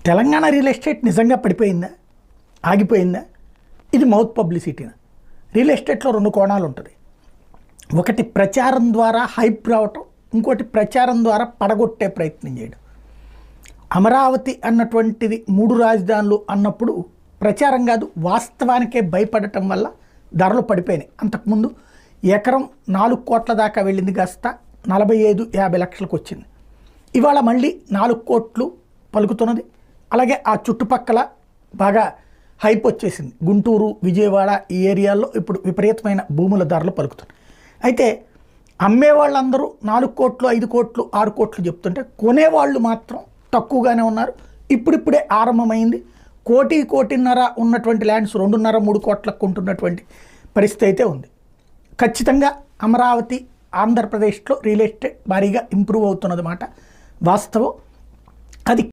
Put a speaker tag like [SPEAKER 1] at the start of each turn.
[SPEAKER 1] Telangana real estate నిజంగా పడిపోయిందా, ఆగిపోయిందా? ఇది mouth పబ్లిసిటీనా? Real ఎస్టేట్లో రెండు కోణాలు ఉంటుంది. ఒకటి ప్రచారం ద్వారా హైప్ రావటం, ఇంకోటి ప్రచారం ద్వారా పడగొట్టే ప్రయత్నం చేయడం. అమరావతి అన్నటువంటిది 3 రాజధానులు అన్నప్పుడు ప్రచారం కాదు, వాస్తవానికే భయపడటం వల్ల ధరలు పడిపోయినాయి. అంతకుముందు ఎకరం 4 కోట్ల దాకా వెళ్ళింది, కాస్త 45-50 లక్షలకు వచ్చింది. ఇవాళ మళ్ళీ 4 కోట్లు పలుకుతున్నది. అలాగే ఆ చుట్టుపక్కల బాగా హైప్ వచ్చేసింది. గుంటూరు, విజయవాడ ఈ ఏరియాల్లో ఇప్పుడు విపరీతమైన భూముల ధరలు పలుకుతున్నాయి. అయితే అమ్మేవాళ్ళందరూ 4 కోట్లు, 5 కోట్లు, 6 కోట్లు చెప్తుంటే కొనేవాళ్ళు మాత్రం తక్కువగానే ఉన్నారు. ఇప్పుడిప్పుడే ఆరంభమైంది. 1-1.5 ఉన్నటువంటి ల్యాండ్స్ 2.5-3 కోట్లకు కొంటున్నటువంటి పరిస్థితి అయితే ఉంది. ఖచ్చితంగా అమరావతి ఆంధ్రప్రదేశ్లో రియల్ ఎస్టేట్ భారీగా ఇంప్రూవ్ అవుతున్నదన్నమాట వాస్తవం. అది